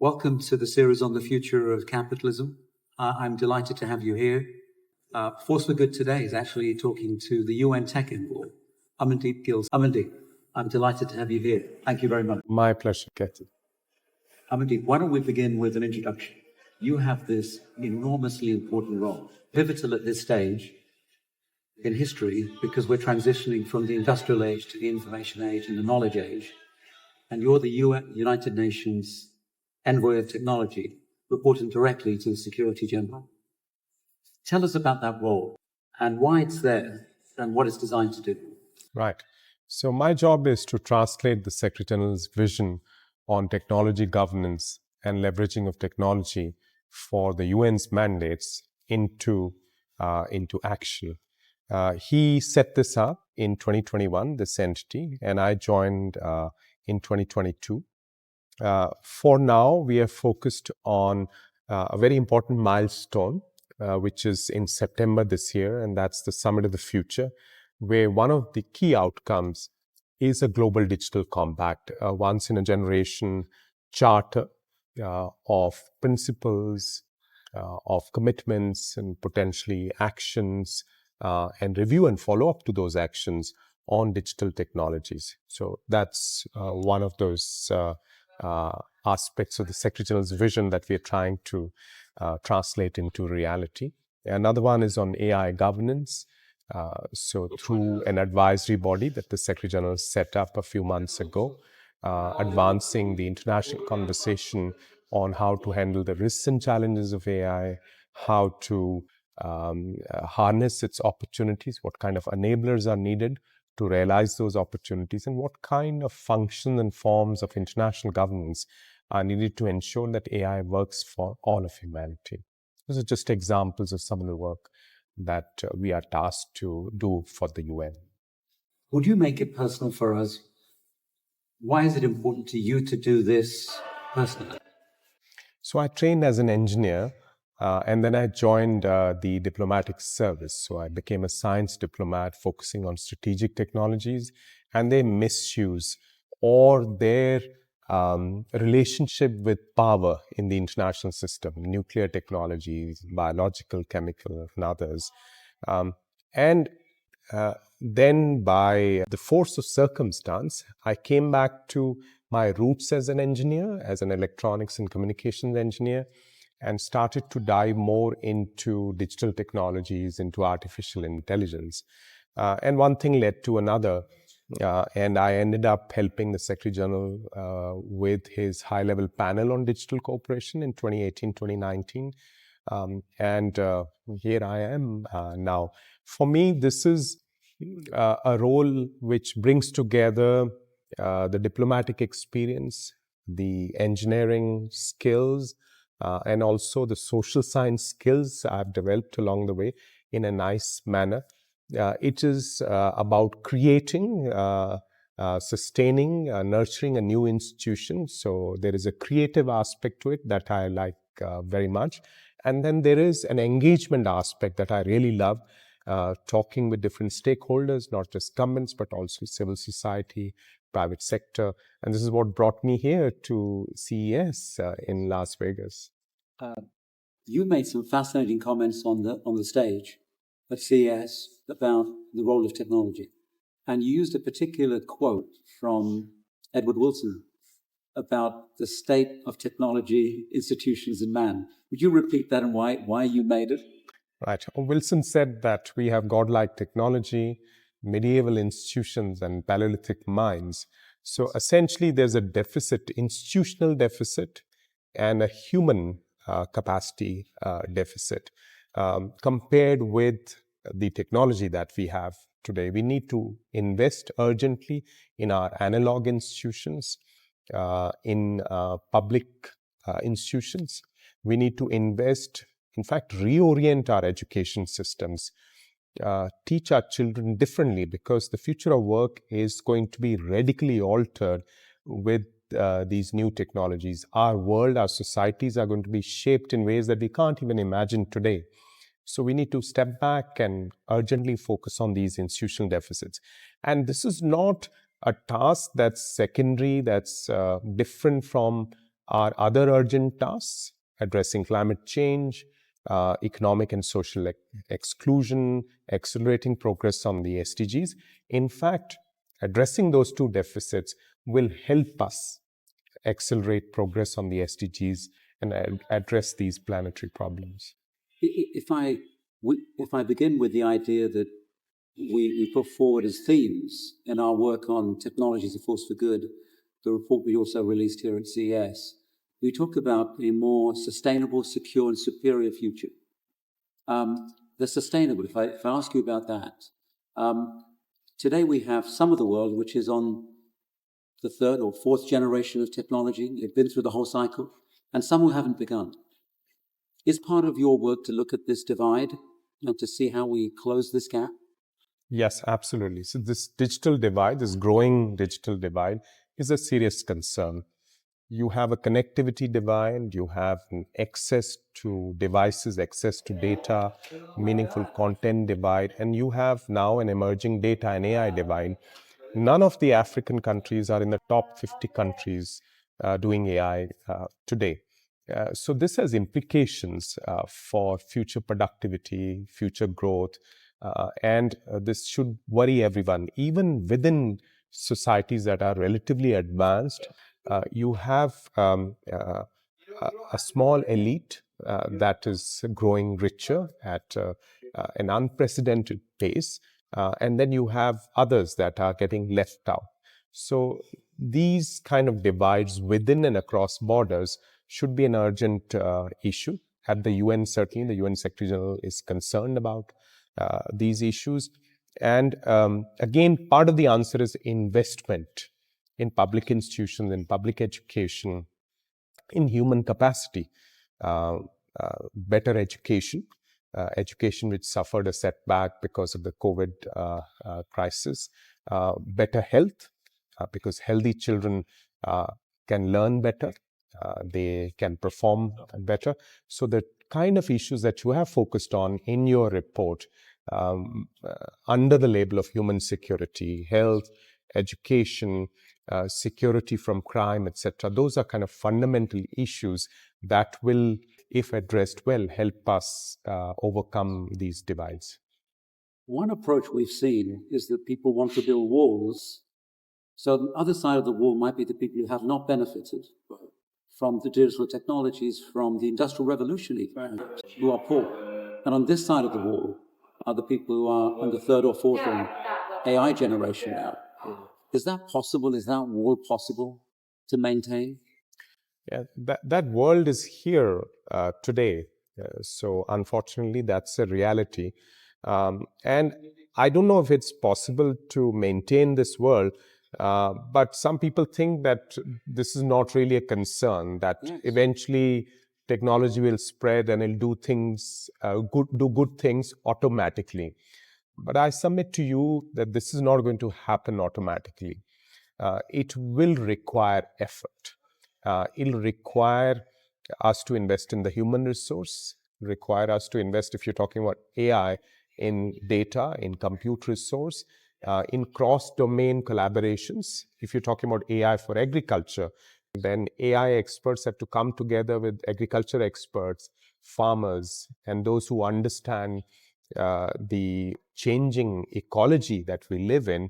Welcome to the series on the future of capitalism. I'm delighted to have you here. Force for Good today is actually talking to the UN Tech Envoy, Amandeep Gill. Amandeep, I'm delighted to have you here. Thank you very much. My pleasure, Ketan. Amandeep, why don't we begin with an introduction? You have this enormously important role, pivotal at this stage in history, because we're transitioning from the industrial age to the information age and the knowledge age. And you're the United Nations Envoy of Technology, reporting directly to the Secretary General. Tell us about that role and why it's there and what it's designed to do. Right. So my job is to translate the Secretary General's vision on technology governance and leveraging of technology for the UN's mandates into action. He set this up in 2021, this entity, and I joined in 2022. For now, we are focused on a very important milestone, which is in September this year, and that's the Summit of the Future, where one of the key outcomes is a global digital compact, a once-in-a-generation charter of principles, of commitments, and potentially actions, and review and follow up to those actions on digital technologies. So that's one of those aspects of the Secretary General's vision that we are trying to translate into reality. Another one is on AI governance. So through an advisory body that the Secretary General set up a few months ago, advancing the international conversation on how to handle the risks and challenges of AI, how to harness its opportunities, what kind of enablers are needed to realize those opportunities, and what kind of functions and forms of international governance are needed to ensure that AI works for all of humanity. Those are just examples of some of the work that we are tasked to do for the UN. Would you make it personal for us? Why is it important to you to do this personally? So I trained as an engineer, and then I joined the diplomatic service. So I became a science diplomat focusing on strategic technologies and their misuse or their relationship with power in the international system, nuclear technologies, biological, chemical, and others. Then by the force of circumstance, I came back to my roots as an engineer, as an electronics and communications engineer, and started to dive more into digital technologies, into artificial intelligence. And one thing led to another, and I ended up helping the Secretary General with his high-level panel on digital cooperation in 2018, 2019. And here I am now. For me, this is a role which brings together the diplomatic experience, the engineering skills, and also the social science skills I've developed along the way in a nice manner. It is about creating, sustaining, nurturing a new institution. So there is a creative aspect to it that I like very much. And then there is an engagement aspect that I really love, talking with different stakeholders, not just governments, but also civil society, private sector. And this is what brought me here to CES in Las Vegas. You made some fascinating comments on the stage at CES about the role of technology. And you used a particular quote from Edward Wilson about the state of technology, institutions, and man. Would you repeat that and why you made it? Right. Wilson said that we have godlike technology, medieval institutions, and Palaeolithic minds. So essentially, there's a deficit, institutional deficit, and a human capacity deficit. Compared with the technology that we have today, we need to invest urgently in our analog institutions, in public institutions. We need to invest, in fact, reorient our education systems, teach our children differently, because the future of work is going to be radically altered with these new technologies. Our world, our societies are going to be shaped in ways that we can't even imagine today. So we need to step back and urgently focus on these institutional deficits. And this is not a task that's secondary, that's different from are other urgent tasks: addressing climate change, economic and social exclusion, accelerating progress on the SDGs. In fact, addressing those two deficits will help us accelerate progress on the SDGs and address these planetary problems. If I begin with the idea that we put forward as themes in our work on technology as a force for good, the report we also released here at CES, we talk about a more sustainable, secure, and superior future. The sustainable, if I ask you about that, today we have some of the world which is on the third or fourth generation of technology. They've been through the whole cycle, and some who haven't begun. Is part of your work to look at this divide and to see how we close this gap? Yes, absolutely. So this digital divide, this growing digital divide, is a serious concern. You have a connectivity divide, you have an access to devices, access to data, meaningful content divide, and you have now an emerging data and AI divide. None of the African countries are in the top 50 countries doing AI today. So this has implications for future productivity, future growth, and this should worry everyone. Even within societies that are relatively advanced, you have a small elite that is growing richer at an unprecedented pace, and then you have others that are getting left out. So these kind of divides within and across borders should be an urgent issue. At the UN, certainly, the UN Secretary General is concerned about these issues. And again, part of the answer is investment in public institutions, in public education, in human capacity, better education, education which suffered a setback because of the COVID crisis, better health, because healthy children can learn better, they can perform better. So the kind of issues that you have focused on in your report under the label of human security, health, education, security from crime, etc. Those are kind of fundamental issues that will, if addressed well, help us overcome these divides. One approach we've seen is that people want to build walls. So the other side of the wall might be the people who have not benefited from the digital technologies, from the Industrial Revolution, even, who are poor. And on this side of the wall are the people who are on the third or fourth or AI generation now. Is that possible? Is that wall possible to maintain? Yeah, that world is here today. So unfortunately, that's a reality. And I don't know if it's possible to maintain this world, but some people think that this is not really a concern, that eventually technology will spread and it'll do things, do good things automatically. But I submit to you that this is not going to happen automatically. It will require effort. It'll require us to invest in the human resource, require us to invest, if you're talking about AI, in data, in compute resource, in cross-domain collaborations. If you're talking about AI for agriculture, then AI experts have to come together with agriculture experts, farmers, and those who understand the changing ecology that we live in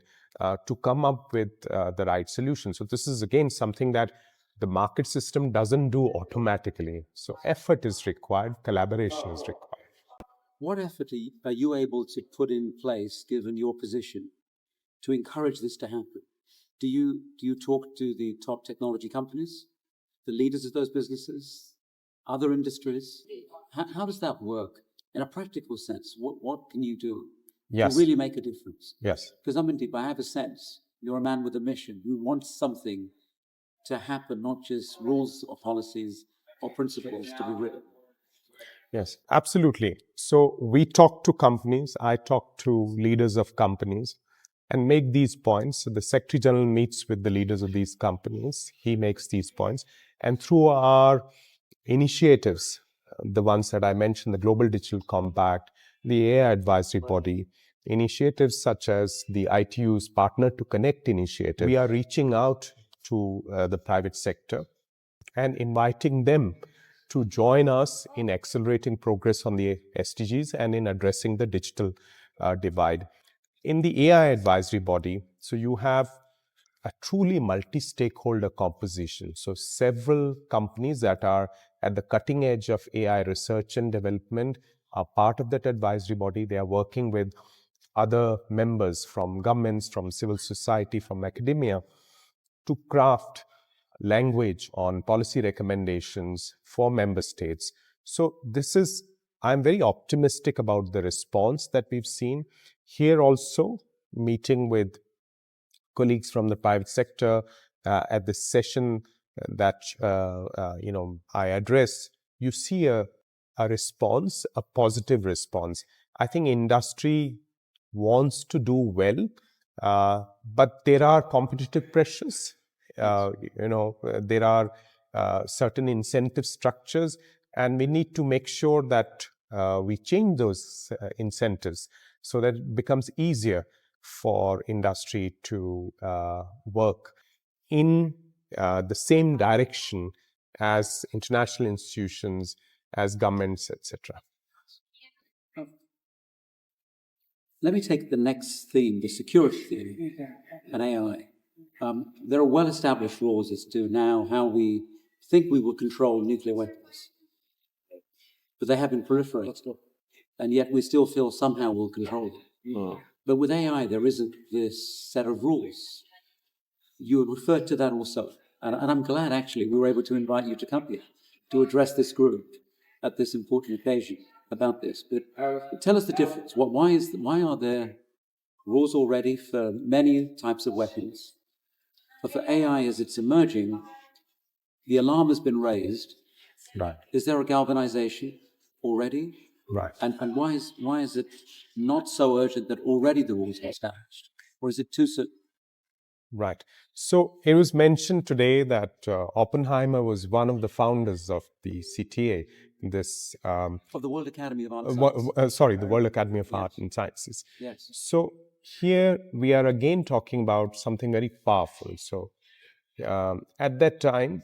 to come up with the right solution. So this is again something that the market system doesn't do automatically. So effort is required, collaboration is required. What effort are you able to put in place, given your position, to encourage this to happen? Do you talk to the top technology companies, the leaders of those businesses, other industries? How does that work in a practical sense? What can you do to really make a difference? Yes. Because Amandeep, I have a sense you're a man with a mission who wants something to happen, not just rules or policies or principles to be written. Yes, absolutely. So we talk to companies, I talk to leaders of companies and make these points. So the Secretary General meets with the leaders of these companies. He makes these points. And through our initiatives, the ones that I mentioned, the Global Digital Compact, the AI Advisory Body, initiatives such as the ITU's Partner to Connect initiative, we are reaching out to the private sector and inviting them to join us in accelerating progress on the SDGs and in addressing the digital divide. In the AI advisory body, so you have a truly multi-stakeholder composition. So several companies that are at the cutting edge of AI research and development are part of that advisory body. They are working with other members from governments, from civil society, from academia to craft language on policy recommendations for member states. So I'm very optimistic about the response that we've seen. Here also, meeting with colleagues from the private sector at this session that I address, you see a response, a positive response. I think industry wants to do well, but there are competitive pressures. There are certain incentive structures, and we need to make sure that we change those incentives so that it becomes easier for industry to work in the same direction as international institutions, as governments, etc. Let me take the next theme, the security theme, and AI. There are well-established rules as to now how we think we will control nuclear weapons, but they have been proliferated, and yet we still feel somehow we'll control them. But with AI, there isn't this set of rules. You referred to that also, and I'm glad actually we were able to invite you to come here to address this group at this important occasion about this. But tell us the difference. Why are there rules already for many types of weapons, but for AI as it's emerging, the alarm has been raised. Right. Is there a galvanization already? Right. And why is it not so urgent that already the rules are established? Or is it too soon? Right. So it was mentioned today that Oppenheimer was one of the founders of the CTA, this Of the World Academy of Art and Science. the World Academy of Art and Sciences. Yes. So here we are again talking about something very powerful. So at that time,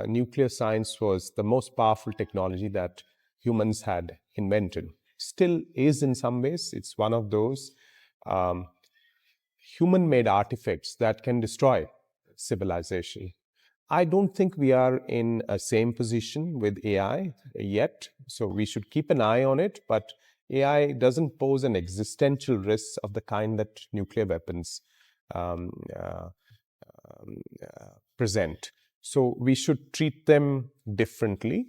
nuclear science was the most powerful technology that humans had invented. Still is in some ways. It's one of those human-made artifacts that can destroy civilization. I don't think we are in a same position with AI yet, so we should keep an eye on it, but AI doesn't pose an existential risk of the kind that nuclear weapons present. So we should treat them differently,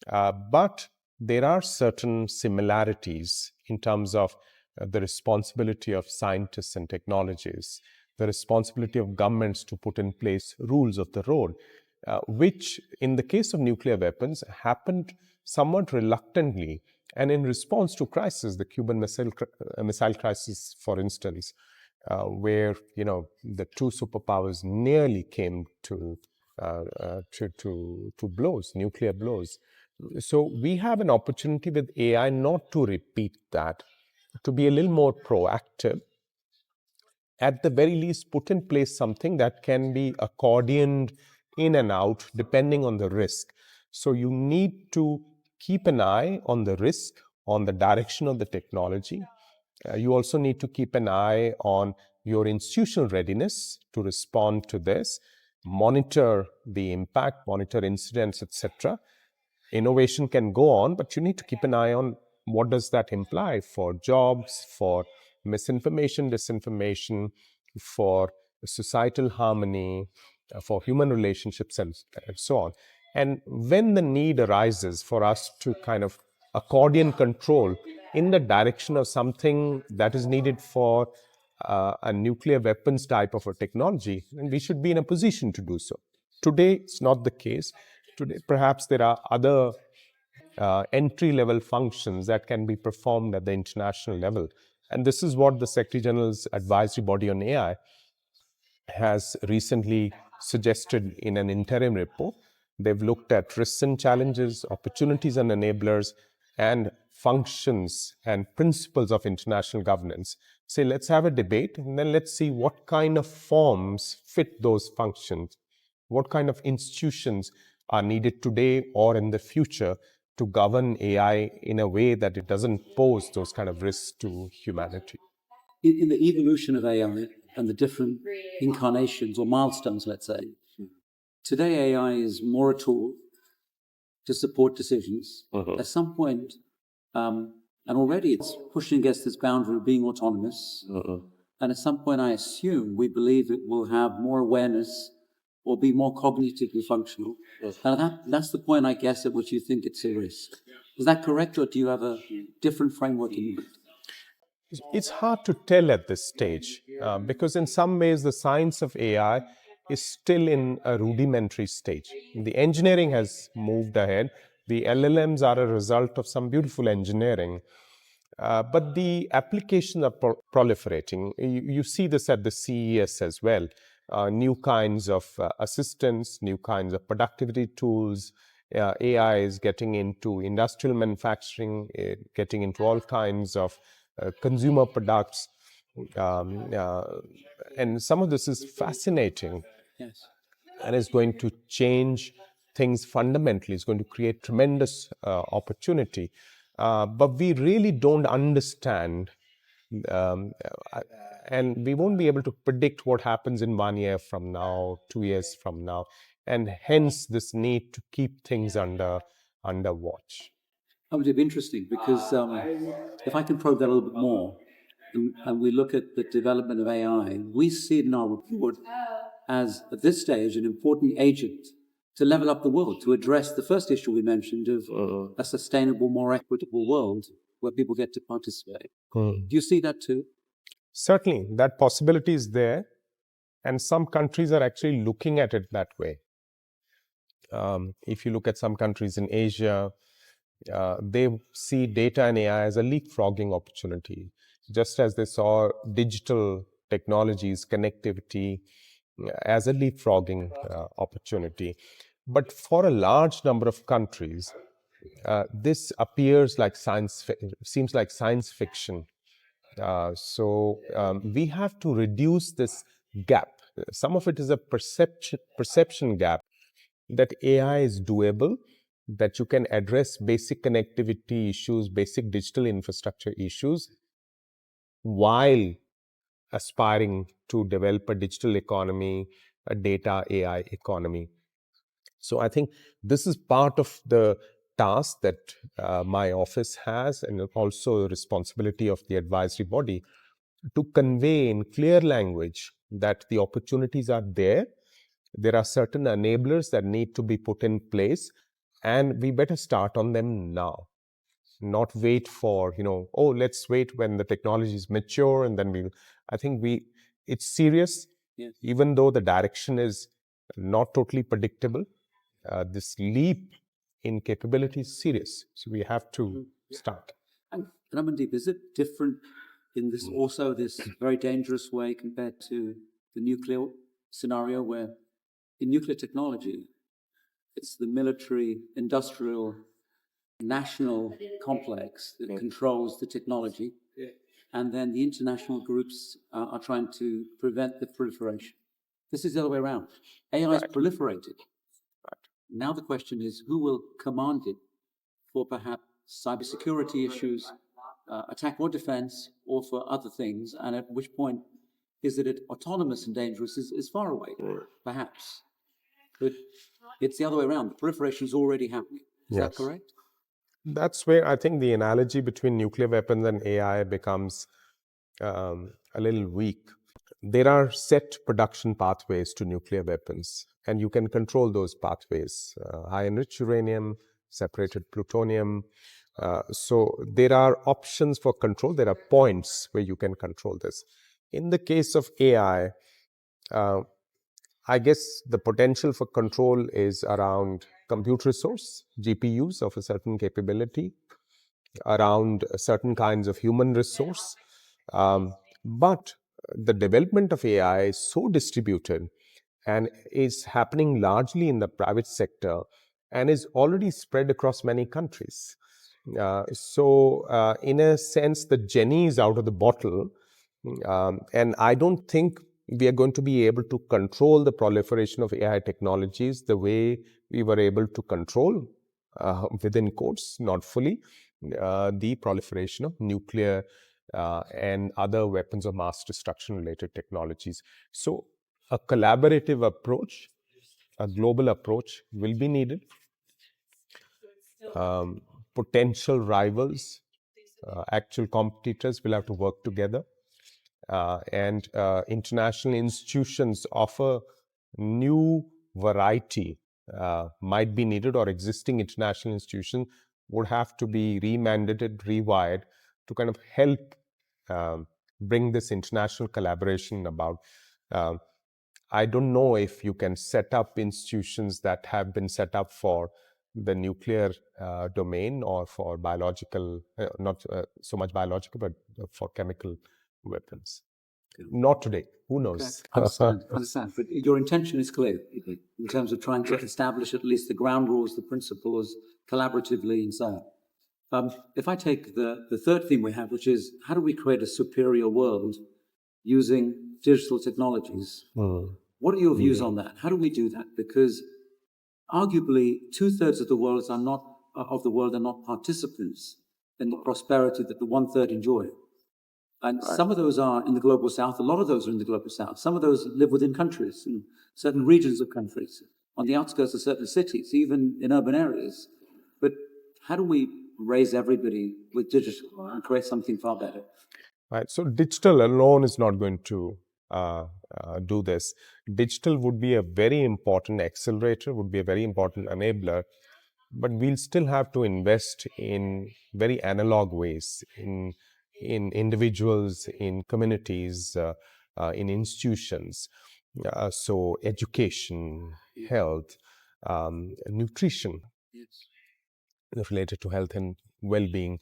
but there are certain similarities in terms of the responsibility of scientists and technologies, the responsibility of governments to put in place rules of the road, which in the case of nuclear weapons happened somewhat reluctantly and in response to crisis, the Cuban missile crisis, for instance, where the two superpowers nearly came to blows, nuclear blows. So we have an opportunity with AI not to repeat that, to be a little more proactive. At the very least, put in place something that can be accordioned in and out depending on the risk. So you need to keep an eye on the risk, on the direction of the technology. You also need to keep an eye on your institutional readiness to respond to this, monitor the impact, monitor incidents, etc. Innovation can go on, but you need to keep an eye on what does that imply for jobs, for misinformation, disinformation, for societal harmony, for human relationships, and so on. And when the need arises for us to kind of accordion control in the direction of something that is needed for a nuclear weapons type of a technology, then we should be in a position to do so. Today, it's not the case. Today, perhaps there are other entry-level functions that can be performed at the international level. And this is what the Secretary General's Advisory Body on AI has recently suggested in an interim report. They've looked at risks and challenges, opportunities and enablers, and functions and principles of international governance. Say, let's have a debate, and then let's see what kind of forms fit those functions, what kind of institutions are needed today or in the future to govern AI in a way that it doesn't pose those kind of risks to humanity. In the evolution of AI and the different incarnations or milestones, let's say, today AI is more a tool to support decisions. At some point, and already it's pushing against this boundary of being autonomous. And at some point, I assume we believe it will have more awareness or be more cognitively functional. And that's the point, I guess, at which you think it's a risk. Is that correct, or do you have a different framework in mind? It's hard to tell at this stage because in some ways the science of AI is still in a rudimentary stage. The engineering has moved ahead. The LLMs are a result of some beautiful engineering. But the applications are proliferating. You see this at the CES as well. New kinds of assistants, new kinds of productivity tools. AI is getting into industrial manufacturing, getting into all kinds of consumer products. And some of this is fascinating. Yes. And is going to change things fundamentally. It's going to create tremendous opportunity. But we really don't understand, and we won't be able to predict what happens in 1 year from now, 2 years from now, and hence this need to keep things under watch. That would be interesting because if I can probe that a little bit more, and we look at the development of AI, we see it in our report as, at this stage, an important agent to level up the world, to address the first issue we mentioned of a sustainable, more equitable world where people get to participate. Do you see that too? Certainly, that possibility is there, and some countries are actually looking at it that way. If you look at some countries in Asia, they see data and AI as a leapfrogging opportunity, just as they saw digital technologies, connectivity as a leapfrogging opportunity. But for a large number of countries, this appears like seems like science fiction. So we have to reduce this gap. Some of it is a perception gap that AI is doable, that you can address basic connectivity issues, basic digital infrastructure issues, while aspiring to develop a digital economy, a data AI economy. So I think this is part of the task that my office has, and also the responsibility of the advisory body, to convey in clear language that the opportunities are there. There are certain enablers that need to be put in place, and we better start on them now, not wait for, let's wait when the technology is mature and then I think it's serious. Yes. Even though the direction is not totally predictable, this leap in capability is serious. So we have to start. And Amandeep, is it different in this also this very dangerous way compared to the nuclear scenario, where in nuclear technology, it's the military, industrial, national complex that controls the technology, and then the international groups are trying to prevent the proliferation. This is the other way around. AI is proliferated. Now the question is, who will command it for perhaps cybersecurity issues, attack or defense, or for other things, and at which point is it autonomous and dangerous is far away, perhaps. But it's the other way around. The proliferation is already happening. Is that correct? That's where I think the analogy between nuclear weapons and AI becomes a little weak. There are set production pathways to nuclear weapons, and you can control those pathways. High enriched uranium, separated plutonium. So there are options for control. There are points where you can control this. In the case of AI, I guess the potential for control is around compute resource, GPUs of a certain capability, around certain kinds of human resource. But the development of AI is so distributed and is happening largely in the private sector and is already spread across many countries. So in a sense, the genie is out of the bottle. And I don't think we are going to be able to control the proliferation of AI technologies the way we were able to control, within quotes, not fully, the proliferation of nuclear and other weapons of mass destruction related technologies. So a collaborative approach, a global approach will be needed. Potential rivals, actual competitors will have to work together. And international institutions offer new variety might be needed, or existing international institutions would have to be remandated, rewired to kind of help bring this international collaboration about. I don't know if you can set up institutions that have been set up for the nuclear domain or for biological, not so much biological, but for chemical weapons. Not today. Who knows? Understand. But your intention is clear in terms of trying to establish at least the ground rules, the principles, collaboratively and so on. If I take the third theme we have, which is how do we create a superior world using digital technologies? What are your views on that? How do we do that? Because arguably 2/3 of the world are not participants in the prosperity that the 1/3 enjoy. And some of those are in the global south. A lot of those are in the global south. Some of those live within countries, in certain regions of countries, on the outskirts of certain cities, even in urban areas. But how do we raise everybody with digital and create something far better? Right. So digital alone is not going to do this. Digital would be a very important accelerator, would be a very important enabler, but we'll still have to invest in very analog ways, in individuals, in communities, in institutions. So education, health, nutrition, related to health and well-being,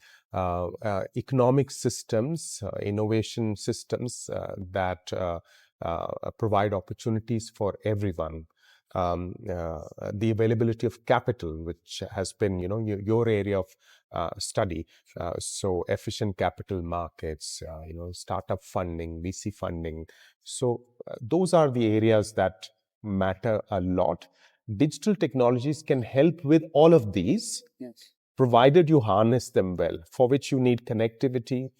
economic systems, innovation systems that provide opportunities for everyone. The availability of capital, which has been, your area of study. So efficient capital markets, startup funding, VC funding. So those are the areas that matter a lot. Digital technologies can help with all of these, provided you harness them well, for which you need connectivity,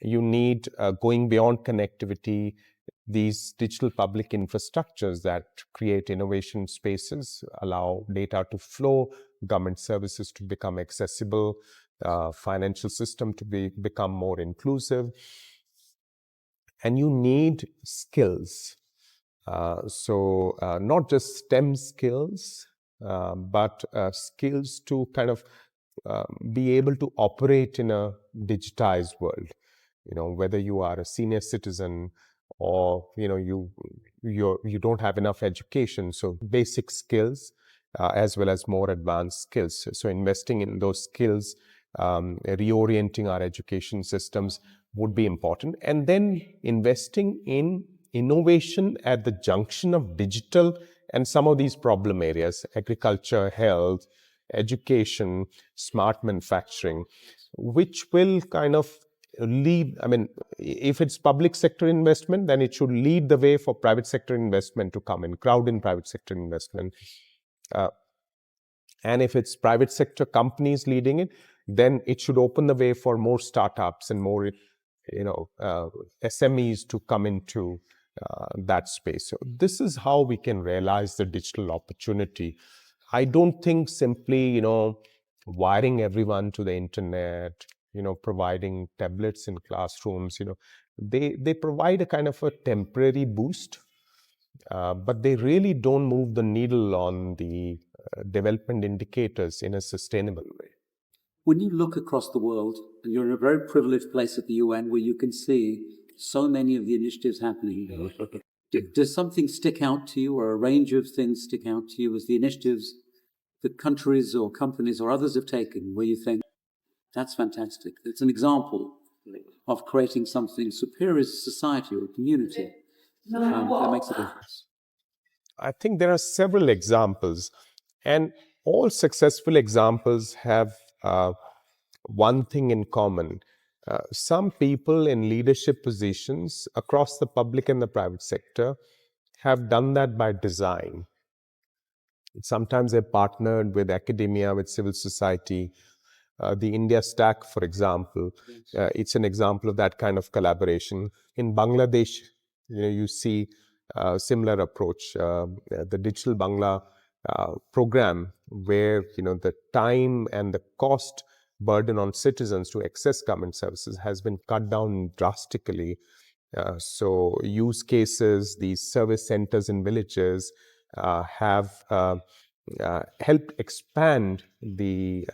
you need going beyond connectivity, these digital public infrastructures that create innovation spaces, allow data to flow, government services to become accessible, financial system to become more inclusive. And you need skills. So not just STEM skills, but skills to kind of be able to operate in a digitized world. Whether you are a senior citizen or you don't have enough education, so basic skills as well as more advanced skills. So investing in those skills, reorienting our education systems would be important, and then investing in innovation at the junction of digital and some of these problem areas: agriculture, health, education, smart manufacturing, which will kind of lead. I mean, if it's public sector investment, then it should lead the way for private sector investment to come in, crowd in private sector investment. And if it's private sector companies leading it, then it should open the way for more startups and more, SMEs to come into that space. So this is how we can realize the digital opportunity. I don't think simply, wiring everyone to the internet, providing tablets in classrooms, they provide a kind of a temporary boost, but they really don't move the needle on the development indicators in a sustainable way. When you look across the world, and you're in a very privileged place at the UN where you can see so many of the initiatives happening, does something stick out to you, or a range of things stick out to you as the initiatives that countries or companies or others have taken where you think, that's fantastic? It's an example of creating something superior to society or community that makes a difference. I think there are several examples, and all successful examples have one thing in common. Some people in leadership positions across the public and the private sector have done that by design. Sometimes they've partnered with academia, with civil society. The India Stack, for example, it's an example of that kind of collaboration. In Bangladesh, you see a similar approach. The Digital Bangla program, where the time and the cost burden on citizens to access government services has been cut down drastically. So use cases, these service centers in villages have helped expand the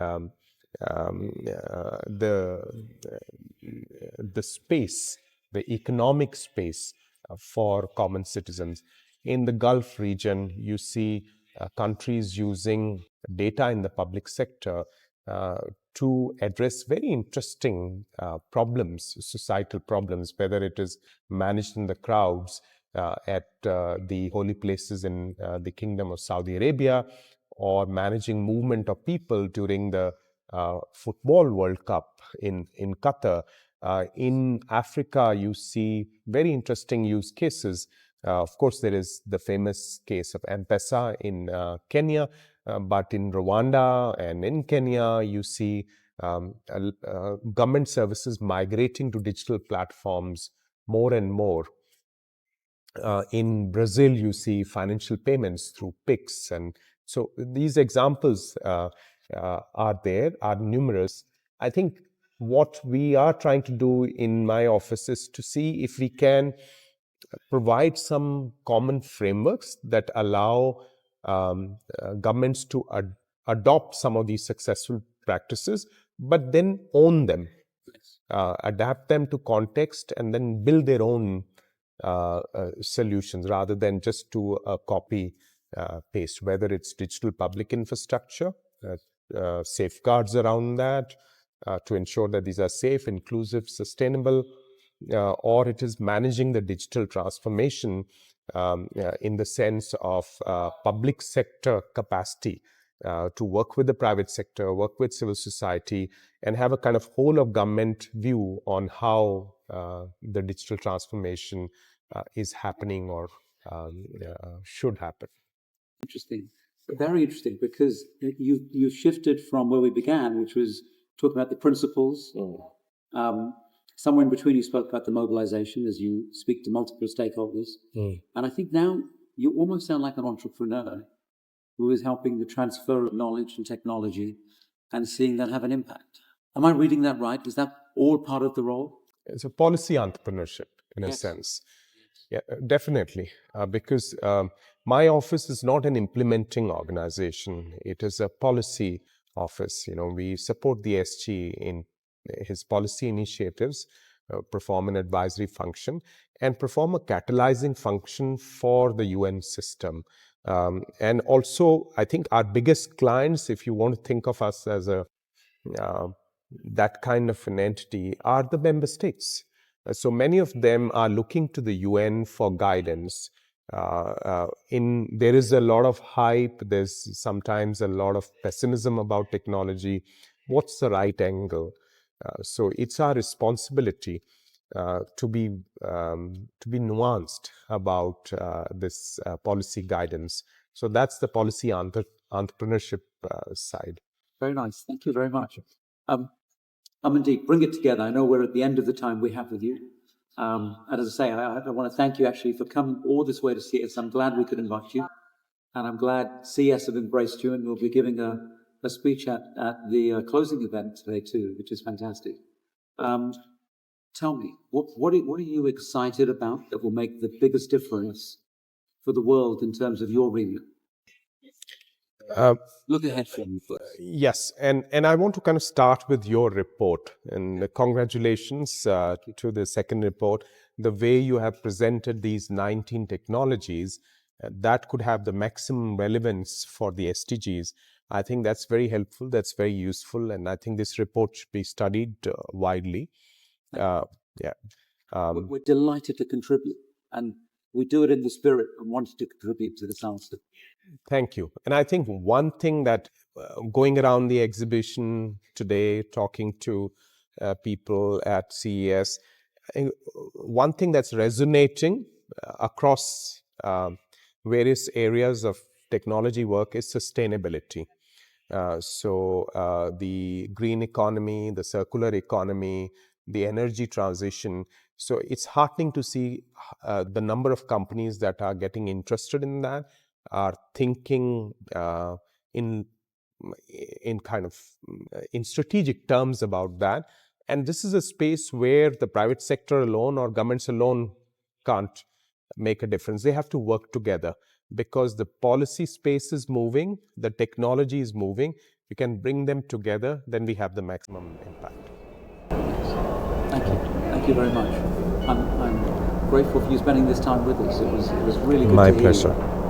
space, the economic space for common citizens. In the Gulf region, you see countries using data in the public sector to address very interesting problems, societal problems, whether it is managed in the crowds at the holy places in the Kingdom of Saudi Arabia, or managing movement of people during the Football World Cup in Qatar. In Africa, you see very interesting use cases. Of course, there is the famous case of M-Pesa in Kenya, but in Rwanda and in Kenya, you see government services migrating to digital platforms more and more. In Brazil, you see financial payments through Pix. And so these examples are numerous. I think what we are trying to do in my office is to see if we can provide some common frameworks that allow governments to adopt some of these successful practices, but then own them, adapt them to context, and then build their own solutions rather than just to copy paste, whether it's digital public infrastructure, safeguards around that to ensure that these are safe, inclusive, sustainable, or it is managing the digital transformation in the sense of public sector capacity to work with the private sector, work with civil society, and have a kind of whole of government view on how the digital transformation is happening or should happen. Interesting. Very interesting, because you shifted from where we began, which was talking about the principles. Somewhere in between, you spoke about the mobilization as you speak to multiple stakeholders. And I think now you almost sound like an entrepreneur who is helping the transfer of knowledge and technology and seeing that have an impact. Am I reading that right? Is that all part of the role? It's a policy entrepreneurship in a sense. Yeah, definitely. Because my office is not an implementing organization. It is a policy office. We support the SG in his policy initiatives, perform an advisory function, and perform a catalyzing function for the UN system. And also, I think our biggest clients, if you want to think of us as a that kind of an entity, are the member states. So many of them are looking to the UN for guidance. There is a lot of hype. There's sometimes a lot of pessimism about technology. What's the right angle? So it's our responsibility to be nuanced about this policy guidance. So that's the policy entrepreneurship side. Very nice. Thank you very much. Amandeep, bring it together. I know we're at the end of the time we have with you. And as I say, I want to thank you actually for coming all this way to see us. I'm glad we could invite you. And I'm glad CS have embraced you, and we'll be giving a speech at the closing event today too, which is fantastic. Tell me, what are you excited about that will make the biggest difference for the world in terms of your remit? Look ahead for me first. Yes, and I want to kind of start with your report, and congratulations to the second report. The way you have presented these 19 technologies that could have the maximum relevance for the SDGs, I think that's very helpful, that's very useful, and I think this report should be studied widely. We're delighted to contribute, and we do it in the spirit and wanting to contribute to this answer. Thank you. And I think one thing that going around the exhibition today, talking to people at CES. One thing that's resonating across various areas of technology work is sustainability. The green economy, the circular economy, the energy transition. So it's heartening to see the number of companies that are getting interested in that, are thinking in kind of in strategic terms about that. And this is a space where the private sector alone or governments alone can't make a difference. They have to work together, because the policy space is moving, the technology is moving. We can bring them together, then we have the maximum impact. Thank you. Thank you very much. I'm grateful for you spending this time with us. It was really good My to hear you. pleasure.